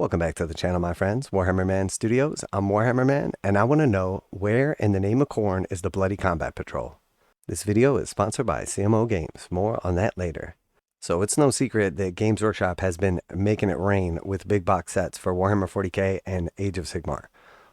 Welcome back to the channel, my friends. Warhammer Man Studios. I'm Warhammer Man, and I want to know where in the name of Khorne is the Bloody Combat Patrol. This video is sponsored by CMO Games. More on that later. So it's no secret that Games Workshop has been making it rain with big box sets for Warhammer 40k and Age of Sigmar.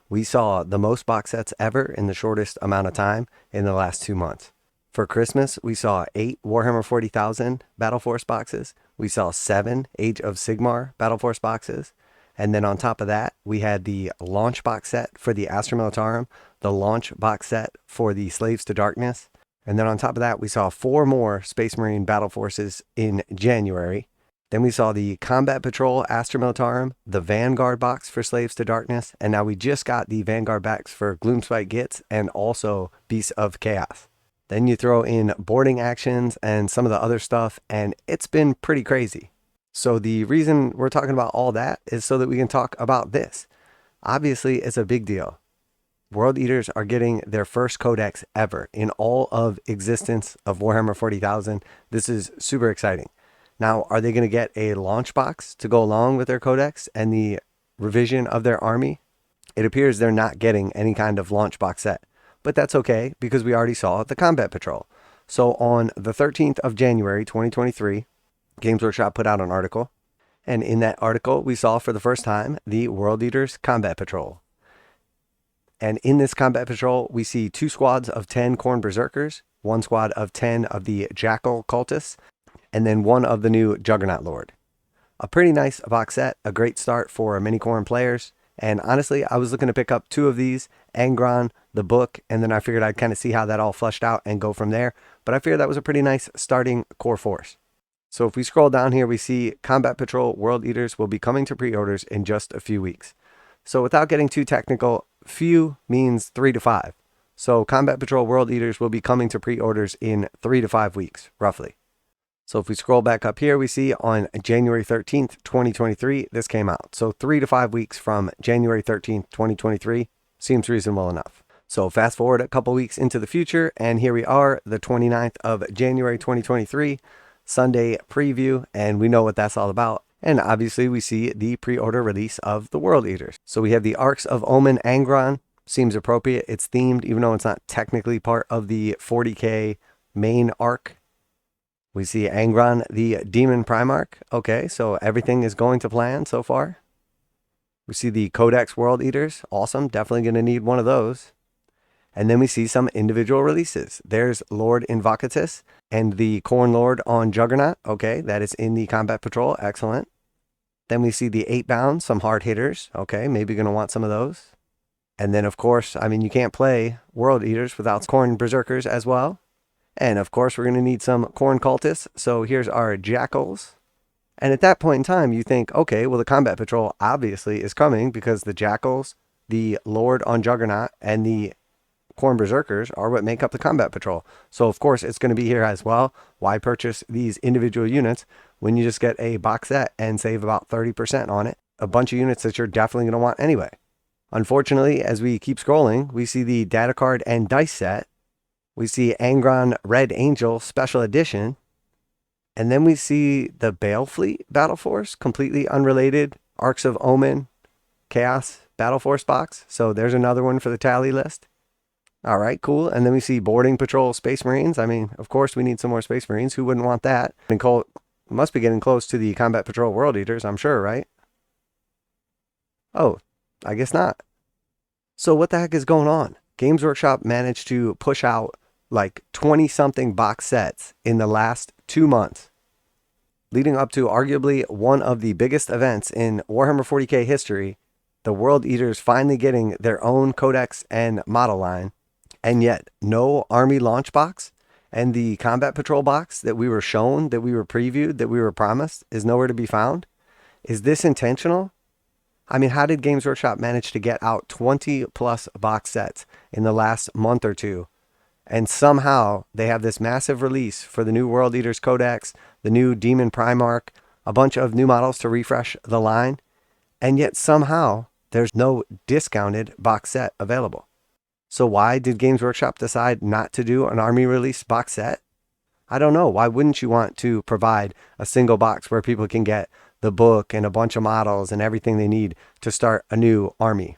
We saw the most box sets ever in the shortest amount of time in the last 2 months. For Christmas, we saw 8 Warhammer 40,000 Battleforce boxes. We saw 7 Age of Sigmar Battleforce boxes. And then on top of that, we had the launch box set for the Astra Militarum, the launch box set for the Slaves to Darkness. And then on top of that, we saw 4 more Space Marine Battle Forces in January. Then we saw the Combat Patrol Astra Militarum, the Vanguard box for Slaves to Darkness. And now we just got the Vanguard box for Gloomspite Gits and also Beasts of Chaos. Then you throw in boarding actions and some of the other stuff, and it's been pretty crazy. So the reason we're talking about all that is so that we can talk about this. Obviously, it's a big deal. World Eaters are getting their first Codex ever in all of existence of Warhammer 40,000. This is super exciting. Now, are they going to get a launch box to go along with their Codex and the revision of their army? It appears they're not getting any kind of launch box set. But that's okay, because we already saw the Combat Patrol. So on the 13th of January, 2023, Games Workshop put out an article. And in that article, we saw for the first time the World Eaters Combat Patrol. And in this Combat Patrol, we see 2 squads of 10 Khorne Berzerkers, 1 squad of 10 of the Jakhal cultists, and then 1 of the new Juggernaut Lord. A pretty nice box set, a great start for many Khorne players. And honestly, I was looking to pick up 2 of these, Angron, the book, and then I figured I'd kind of see how that all flushed out and go from there. But I figured that was a pretty nice starting core force. So if we scroll down here, we see Combat Patrol World Eaters will be coming to pre-orders in just a few weeks. So without getting too technical, few means 3 to 5. So Combat Patrol World Eaters will be coming to pre-orders in 3 to 5 weeks, roughly. So if we scroll back up here, we see on January 13th, 2023, this came out. So 3 to 5 weeks from January 13th, 2023 seems reasonable enough. So fast forward a couple weeks into the future, and here we are, the 29th of January, 2023, Sunday preview, and we know what that's all about. And obviously we see the pre-order release of the World Eaters. So we have the Arks of Omen Angron. Seems appropriate. It's themed, even though it's not technically part of the 40k main arc. We see Angron, the Demon Primarch. Okay, so everything is going to plan so far. We see the Codex World Eaters. Awesome, definitely going to need one of those. And then we see some individual releases. There's Lord Invocatus and the Khorne Lord on Juggernaut. Okay, that is in the Combat Patrol. Excellent. Then we see the 8-bound, some hard hitters. Okay, maybe going to want some of those. And then, of course, I mean, you can't play World Eaters without Khorne Berzerkers as well. And of course, we're going to need some Khorne cultists. So here's our Jakhals. And at that point in time, you think, okay, well, the Combat Patrol obviously is coming because the Jakhals, the Lord on Juggernaut, and the Khorne Berzerkers are what make up the Combat Patrol. So of course, it's going to be here as well. Why purchase these individual units when you just get a box set and save about 30% on it? A bunch of units that you're definitely going to want anyway. Unfortunately, as we keep scrolling, we see the Datacard and Dice set. We see Angron Red Angel Special Edition. And then we see the Balefleet Battle Force, completely unrelated. Arks of Omen Chaos Battle Force box. So there's another one for the tally list. All right, cool. And then we see Boarding Patrol Space Marines. I mean, of course, we need some more Space Marines. Who wouldn't want that? And must be getting close to the Combat Patrol World Eaters, I'm sure, right? Oh, I guess not. So what the heck is going on? Games Workshop managed to push out like 20-something box sets in the last 2 months, leading up to arguably one of the biggest events in Warhammer 40k history, the World Eaters finally getting their own Codex and model line, and yet no army launch box, and the Combat Patrol box that we were shown, that we were previewed, that we were promised is nowhere to be found. Is this intentional? I mean, how did Games Workshop manage to get out 20 plus box sets in the last month or two? And somehow they have this massive release for the new World Eaters Codex, the new Demon Primarch, a bunch of new models to refresh the line. And yet somehow there's no discounted box set available. So why did Games Workshop decide not to do an army release box set? I don't know. Why wouldn't you want to provide a single box where people can get the book and a bunch of models and everything they need to start a new army.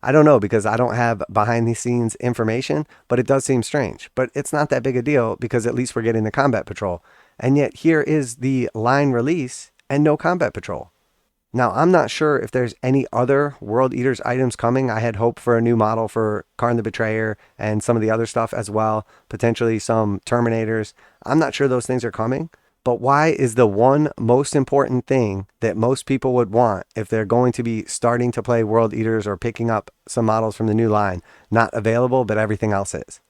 I don't know, because I don't have behind the scenes information, but it does seem strange. But it's not that big a deal, because at least we're getting the combat patrol. And yet here is the line release and no combat patrol. Now, I'm not sure if there's any other World Eaters items coming. I had hoped for a new model for Khorne the Betrayer and some of the other stuff as well. Potentially some Terminators. I'm not sure those things are coming. But why is the one most important thing that most people would want if they're going to be starting to play World Eaters or picking up some models from the new line not available, but everything else is?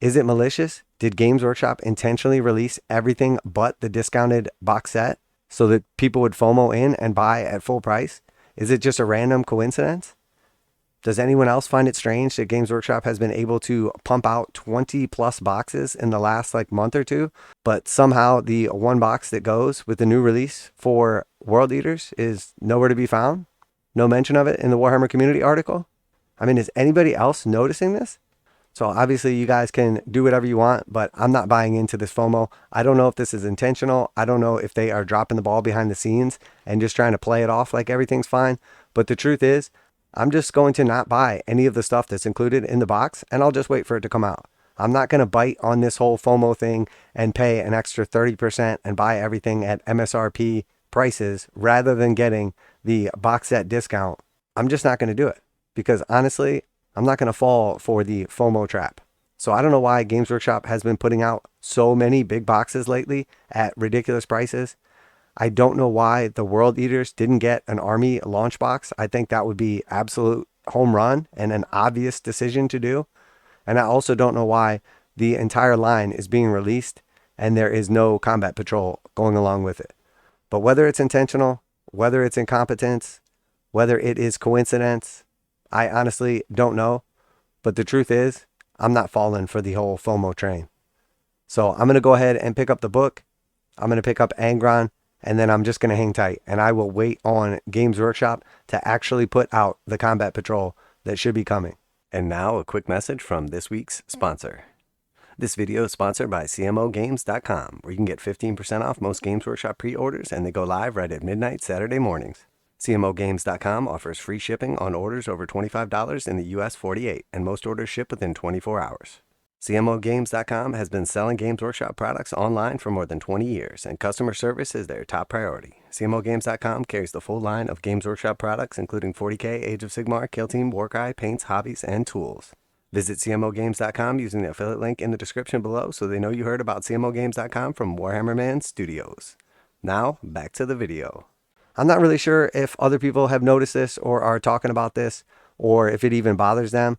Is it malicious? Did Games Workshop intentionally release everything but the discounted box set so that people would FOMO in and buy at full price? Is it just a random coincidence? Does anyone else find it strange that Games Workshop has been able to pump out 20 plus boxes in the last month or two, but somehow the one box that goes with the new release for World Eaters is nowhere to be found? No mention of it in the Warhammer community article? I mean, is anybody else noticing this? So obviously you guys can do whatever you want, but I'm not buying into this FOMO. I don't know if this is intentional. I don't know if they are dropping the ball behind the scenes and just trying to play it off like everything's fine. But the truth is, I'm just going to not buy any of the stuff that's included in the box, and I'll just wait for it to come out. I'm not going to bite on this whole FOMO thing and pay an extra 30% and buy everything at MSRP prices rather than getting the box set discount. I'm just not going to do it, because honestly, I'm not going to fall for the FOMO trap. So I don't know why Games Workshop has been putting out so many big boxes lately at ridiculous prices. I don't know why the World Eaters didn't get an army launch box. I think that would be absolute home run and an obvious decision to do. And I also don't know why the entire line is being released and there is no combat patrol going along with it. But whether it's intentional, whether it's incompetence, whether it is coincidence, I honestly don't know. But the truth is, I'm not falling for the whole FOMO train. So I'm going to go ahead and pick up the book. I'm going to pick up Angron. And then I'm just going to hang tight, and I will wait on Games Workshop to actually put out the combat patrol that should be coming. And now a quick message from this week's sponsor. This video is sponsored by CMOgames.com, where you can get 15% off most Games Workshop pre-orders, and they go live right at midnight Saturday mornings. CMOgames.com offers free shipping on orders over $25 in the US 48, and most orders ship within 24 hours. CMOgames.com has been selling Games Workshop products online for more than 20 years, and customer service is their top priority. CMOgames.com carries the full line of Games Workshop products, including 40k, Age of Sigmar, Kill Team, Warcry, paints, hobbies, and tools. Visit CMOgames.com using the affiliate link in the description below so they know you heard about CMOgames.com from Warhammer Man Studios. Now, back to the video. I'm not really sure if other people have noticed this or are talking about this, or if it even bothers them,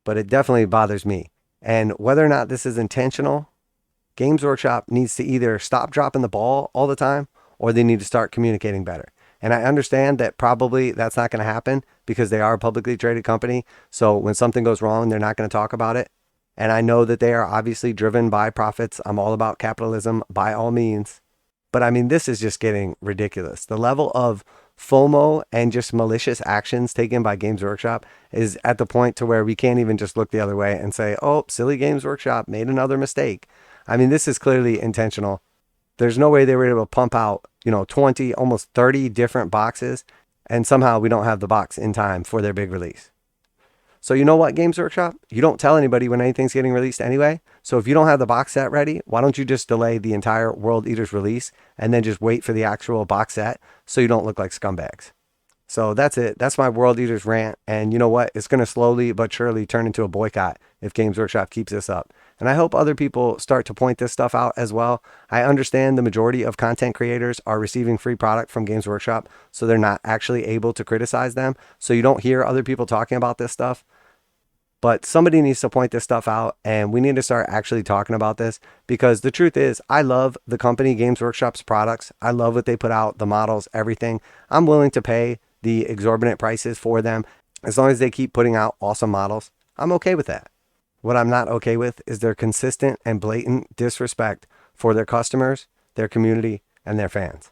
but it definitely bothers me. And whether or not this is intentional, Games Workshop needs to either stop dropping the ball all the time, or they need to start communicating better. And I understand that probably that's not going to happen because they are a publicly traded company. So when something goes wrong, they're not going to talk about it. And I know that they are obviously driven by profits. I'm all about capitalism by all means. But I mean, this is just getting ridiculous. The level of FOMO and just malicious actions taken by Games Workshop is at the point to where we can't even just look the other way and say, oh, silly Games Workshop made another mistake. I mean, this is clearly intentional. There's no way they were able to pump out, 20, almost 30 different boxes, and somehow we don't have the box in time for their big release. So you know what, Games Workshop? You don't tell anybody when anything's getting released anyway. So if you don't have the box set ready, why don't you just delay the entire World Eaters release and then just wait for the actual box set so you don't look like scumbags? So that's it. That's my World Eaters rant. And you know what? It's going to slowly but surely turn into a boycott if Games Workshop keeps this up. And I hope other people start to point this stuff out as well. I understand the majority of content creators are receiving free product from Games Workshop, so they're not actually able to criticize them. So you don't hear other people talking about this stuff. But somebody needs to point this stuff out, and we need to start actually talking about this, because the truth is, I love the company Games Workshop's products. I love what they put out, the models, everything. I'm willing to pay the exorbitant prices for them as long as they keep putting out awesome models. I'm okay with that. What I'm not okay with is their consistent and blatant disrespect for their customers, their community, and their fans.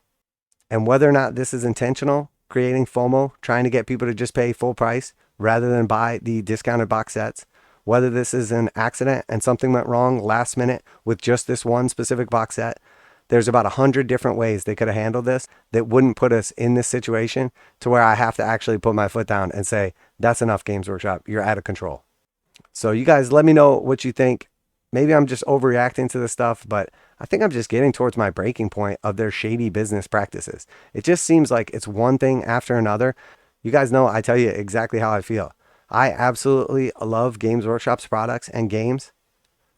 And whether or not this is intentional, creating FOMO, trying to get people to just pay full price rather than buy the discounted box sets, whether this is an accident and something went wrong last minute with just this one specific box set, There's about 100 different ways they could have handled this that wouldn't put us in this situation to where I have to actually put my foot down and say, that's enough, Games Workshop. You're out of control. So you guys let me know what you think. Maybe I'm just overreacting to this stuff, but I think I'm just getting towards my breaking point of their shady business practices. It just seems like it's one thing after another. You guys know I tell you exactly how I feel. I absolutely love Games Workshop's products and games.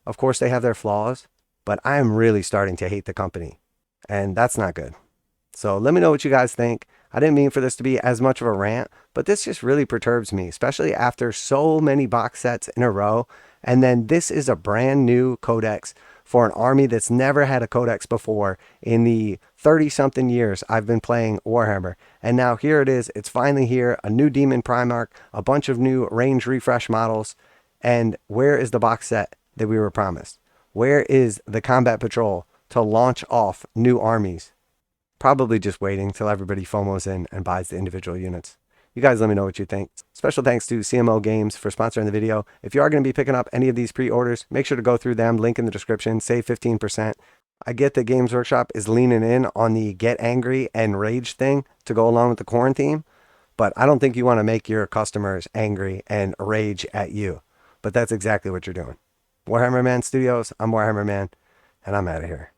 Of course, they have their flaws, but I am really starting to hate the company, and that's not good. So let me know what you guys think. I didn't mean for this to be as much of a rant, but this just really perturbs me, especially after so many box sets in a row. And then this is a brand new codex for an army that's never had a codex before in the 30-something years I've been playing Warhammer. And now here it is. It's finally here. A new Demon Primarch, a bunch of new range refresh models. And where is the box set that we were promised? Where is the combat patrol to launch off new armies? Probably just waiting till everybody FOMOs in and buys the individual units. You guys let me know what you think. Special thanks to CMO Games for sponsoring the video. If you are going to be picking up any of these pre-orders, make sure to go through them. Link in the description. Save 15%. I get that Games Workshop is leaning in on the get angry and rage thing to go along with the Khorne theme, but I don't think you want to make your customers angry and rage at you. But that's exactly what you're doing. Warhammer Man Studios, I'm Warhammer Man, and I'm out of here.